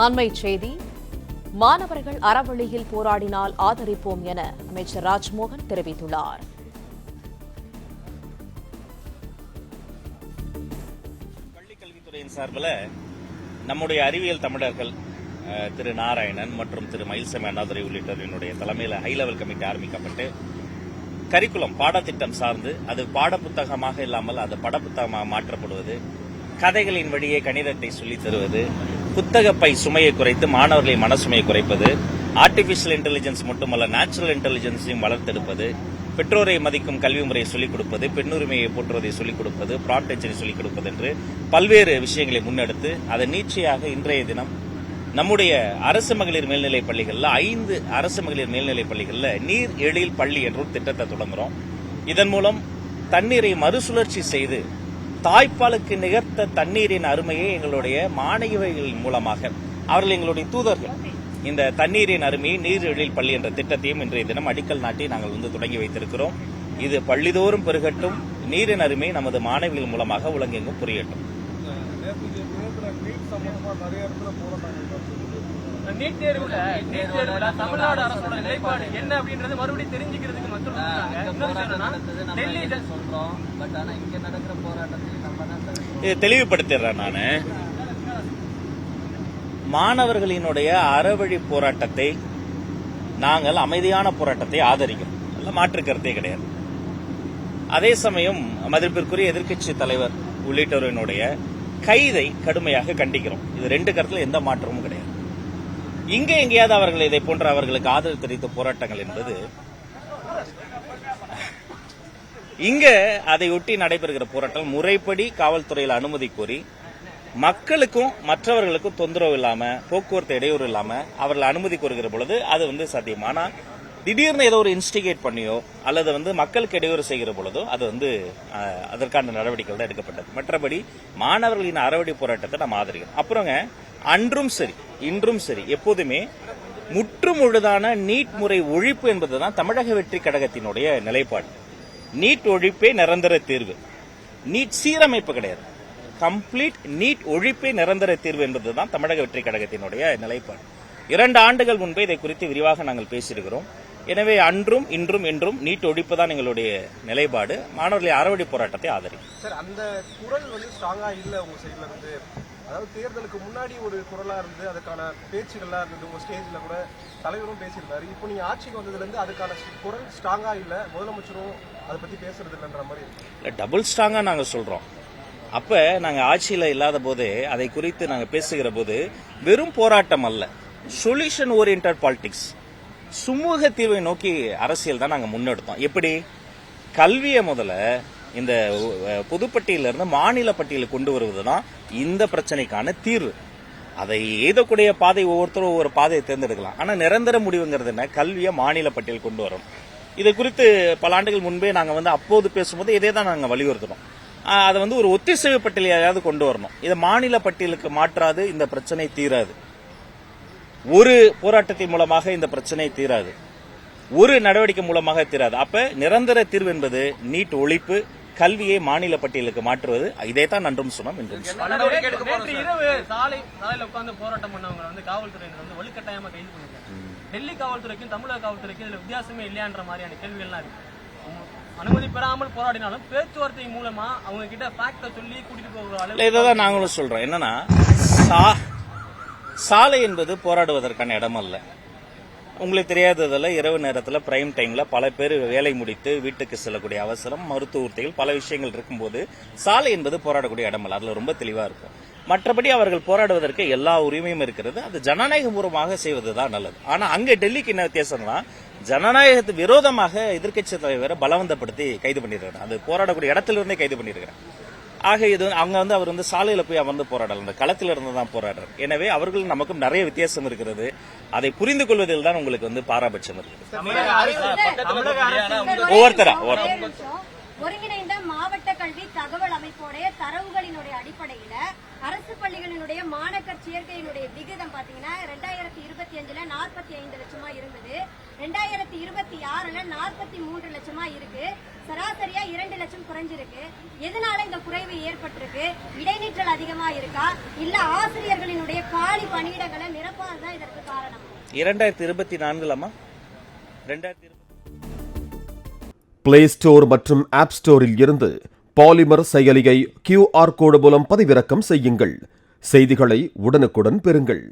அண்மைச் செய்தி. மாணவர்கள் அறவழியில் போராடினால் ஆதரிப்போம் என அமைச்சர் ராஜ்மோகன் தெரிவித்துள்ளார். பள்ளிக்கல்வித்துறையின் சார்பில் நம்முடைய அறிவியல் தமிழர்கள் திரு நாராயணன் மற்றும் திரு மயில்சாமி அண்ணாதுரை உள்ளிட்டவர்களுடைய தலைமையில் ஹை லெவல் கமிட்டி ஆரம்பிக்கப்பட்டு கரிக்குலம் பாடத்திட்டம் சார்ந்து அது பாடப்புத்தகமாக இல்லாமல் அது படப்புத்தகமாக மாற்றப்படுவது, கதைகளின் வழியே கணிதத்தை சொல்லித் தருவது, புத்தகப்பை சுமையை குறைத்து மாணவர்களின் மனசுமையை குறைப்பது, ஆர்டிபிஷியல் இன்டெலிஜென்ஸ் மட்டுமல்ல நேச்சுரல் இன்டெலிஜென்ஸையும் வளர்த்தெடுப்பது, பெற்றோரை மதிக்கும் கல்வி முறையை சொல்லிக் கொடுப்பது, பெண்ணுரிமையை போற்றுவதை சொல்லிக் கொடுப்பது, ப்ராம்ப்ட் என்ஜினை சொல்லிக் கொடுப்பது என்று பல்வேறு விஷயங்களை முன்னெடுத்து அதை நீட்சியாக இன்றைய தினம் நம்முடைய அரசு மகளிர் மேல்நிலைப் பள்ளிகளில் 5 அரசு மகளிர் மேல்நிலைப் பள்ளிகளில் நீர் எழில் பள்ளி என்ற ஒரு திட்டத்தை தொடங்குறோம். இதன் மூலம் தண்ணீரை மறுசுழற்சி செய்து தாய்ப்பாலுக்கு நிகர்த்த தண்ணீரின் அருமையை எங்களுடைய மாணவிகள் மூலமாக அவர்கள் எங்களுடைய தூதர்கள் இந்த தண்ணீரின் அருமையை நீர் எழில் பள்ளி என்ற திட்டத்தையும் இன்றைய தினம் அடிக்கல் நாட்டி நாங்கள் தொடங்கி வைத்திருக்கிறோம். இது பள்ளிதோறும் பெருகட்டும், நீரின் அருமை நமது மாணவிகள் மூலமாக உலகெங்கும் புரியட்டும். நீட் தேர்வுல தமிழ்நாடு அரசோட நிலைப்பாடு என்ன அப்படின்றது மறுபடியும் தெரிஞ்சுக்கிறதுக்கு மட்டும் இதை தெளிவுபடுத்திடுறேன். நான் மாணவர்களினுடைய அறவழி போராட்டத்தை நாங்கள் அமைதியான போராட்டத்தை ஆதரிக்கிறோம், மாற்று கருத்தே கிடையாது. அதே சமயம் மதிப்பிற்குரிய எதிர்க்கட்சி தலைவர் உள்ளிட்டவர்களுடைய கைதை கடுமையாக கண்டிக்கிறோம். இது 2 கருத்துல எந்த மாற்றமும் கிடையாது. இங்கே எங்கேயாவது அவர்கள் இதை போன்ற அவர்களுக்கு ஆதரவு தெரிவித்த போராட்டங்கள் என்பது இங்க அதையொட்டி நடைபெறுகிற போராட்டம் முறைப்படி காவல்துறையில் அனுமதி கோரி மக்களுக்கும் மற்றவர்களுக்கும் தொந்தரவு இல்லாம, போக்குவரத்து இடையூறு இல்லாம அவர்கள் அனுமதி கோருகிற பொழுது அது சாத்தியம். ஆனா திடீர்னு ஏதோ ஒரு இன்ஸ்டிகேட் பண்ணியோ அல்லது மக்களுக்கு இடையூறு செய்கிற பொழுதோ அது அதற்கான நடவடிக்கைகள் தான் எடுக்கப்பட்டது. மற்றபடி மாணவர்களின் அறவழி போராட்டத்தை நம்ம ஆதரிக்கிறோம். அப்புறங்க அன்றும் சரி இன்றும் சரி எப்போதுமே முற்றுமுழுதான நீட் முறை ஒழிப்பு என்பதுதான் தமிழக வெற்றி கழகத்தினுடைய நிலைப்பாடு. நீட் ஒழிப்பே நிரந்தர தீர்வு, நீட் சீரமைப்பு கிடையாது. கம்ப்ளீட் நீட் ஒழிப்பே நிரந்தர தீர்வு என்பதுதான் தமிழக வெற்றி கழகத்தினுடைய நிலைப்பாடு. 2 ஆண்டுகள் முன்பே இதை குறித்து விரிவாக நாங்கள் பேசியிருக்கிறோம். எனவே அன்றும் இன்றும் என்றும் நீட் ஒழிப்பு தான் எங்களுடைய நிலைப்பாடு. மாணவர்களின் அறவழி போராட்டத்தை ஆதரிக்கும். சார், அந்த குரல் ஸ்ட்ராங்கா இல்ல உங்க சைட்ல இருந்து, அதாவது தேர்தலுக்கு முன்னாடி ஒரு குரலா இருந்து அதுக்கான பேச்சுகளா இருந்தது, உங்க ஸ்டேஜ்ல கூட தலைவரும் பேசியிருந்தாரு. இப்போ நீங்க ஆட்சிக்கு வந்ததுல இருந்து அதுக்கான குரல் ஸ்ட்ராங்கா இல்ல, முதலமைச்சரும் அதை பத்தி பேசுறது இல்லைன்ற மாதிரி இல்ல, டபுள் ஸ்ட்ராங்கா நாங்க சொல்றோம். அப்ப நாங்க ஆட்சியில இல்லாத போதே அதை குறித்து நாங்க பேசுகிற போது வெறும் போராட்டம் அல்ல, சொல்யூஷன் ஓரியன்டட் பாலிடிக்ஸ், சுமூக தீர்வை நோக்கி அரசியல் தான் நாங்க முன்னெடுத்தோம். எப்படி கல்வியை முதல்ல இந்த பொதுப்பட்டியலிருந்து மாநில பட்டியலுக்கு கொண்டு வருவதுதான் இந்த பிரச்சனைக்கான தீர்வு. அதை எய்தக்கூடிய பாதை ஒவ்வொருத்தரும் ஒவ்வொரு பாதையை தேர்ந்தெடுக்கலாம். ஆனா நிரந்தர முடிவுங்கிறது என்ன? கல்வியை மாநில பட்டியல் கொண்டு வரணும். இதை குறித்து பல ஆண்டுகள் முன்பே நாங்க அப்போது பேசும்போது இதே தான் நாங்க வலியுறுத்தணும். அதை ஒரு ஒத்திசைவு பட்டியலையாவது கொண்டு வரணும். இதை மாநில பட்டியலுக்கு மாற்றாது இந்த பிரச்சனை தீராது. ஒரு போராட்டத்தின் மூலமாக இந்த பிரச்சனை தீராது, ஒரு நடவடிக்கை மூலமாக தீராது. அப்ப நிரந்தர தீர்வு என்பது நீட் ஒழிப்பு, கல்வியை மாநில பட்டியலுக்கு மாற்றுவது. இதை தான் நன்றும் சொன்னோம். இரவு சாலையில உட்கார்ந்து போராட்டம் பண்ணவங்க காவல்துறையினர் வலுக்கட்டாயமா கைது பண்ணிருக்காங்க. டெல்லி காவல்துறைக்கும் தமிழக காவல்துறைக்கும் இதுல வித்தியாசமே இல்லையான்ற மாதிரியான கேள்விகள்லாம் இருக்கு. அனுமதி பெறாமல் போராடினாலும் பேச்சுவார்த்தை மூலமா அவங்க கிட்ட ஃபேக்ட சொல்லி கூட்டிட்டு போகிற அளவு இதான் நாங்களும் சொல்றோம். என்னன்னா சாலை என்பது போராடுவதற்கான இடம் அல்ல. உங்களுக்கு தெரியாததில் இரவு நேரத்தில் பிரைம் டைம்ல பல பேர் வேலை முடித்து வீட்டுக்கு செல்லக்கூடிய அவசரம், மருத்துவ உறுதிகள், பல விஷயங்கள் இருக்கும்போது சாலை என்பது போராடக்கூடிய இடம் அல்ல. அதுல ரொம்ப தெளிவா இருக்கும். மற்றபடி அவர்கள் போராடுவதற்கு எல்லா உரிமையும் இருக்கிறது. அது ஜனநாயகபூர்வமாக செய்வதுதான் நல்லது. ஆனா அங்க டெல்லிக்கு என்ன வித்தியாசம்னா, ஜனநாயகத்துக்கு விரோதமாக எதிர்க்கட்சி தலைவரை பலவந்தப்படுத்தி கைது பண்ணிருக்கிறார். அது போராடக்கூடிய இடத்திலிருந்தே கைது பண்ணிருக்கிறார். ஆக இது அவங்க அவர் சாலையில போய் அமர்ந்து போராடல, அந்த களத்தில் இருந்து தான் போராடுறார். எனவே அவர்கள் நமக்கும் நிறைய வித்தியாசம் இருக்கிறது. அதை புரிந்து கொள்வதில் தான் உங்களுக்கு பாராபட்சம் இருக்கு. ஒவ்வொருத்தரா ஒருங்கிணைந்த மாவட்ட கல்வி தகவல் அமைப்போடைய தரவுகளினுடைய அடிப்படையில அரசு பள்ளிகளினுடைய மாணக்கர் சேர்க்கையினுடைய விகிதம் பாத்தீங்கன்னா 2025ல 45 லட்சமா இருந்தது, 2026ல 43 லட்சமா இருக்கு. சராசரியா 2 லட்சம் குறைஞ்சிருக்கு. எதனால இந்த குறைவு ஏற்பட்டிருக்கு? இடைநிற்றல் அதிகமா இருக்கா, இல்ல ஆசிரியர்களினுடைய காலி பணியிடங்களை நிரப்பாததான் இதற்கு காரணம். 2024 பிளே ஸ்டோர் மற்றும் ஆப் ஸ்டோரில் இருந்து பாலிமர் செயலியை QR கோடு மூலம் பதிவிறக்கம் செய்யுங்கள். செய்திகளை உடனுக்குடன் பெறுங்கள்.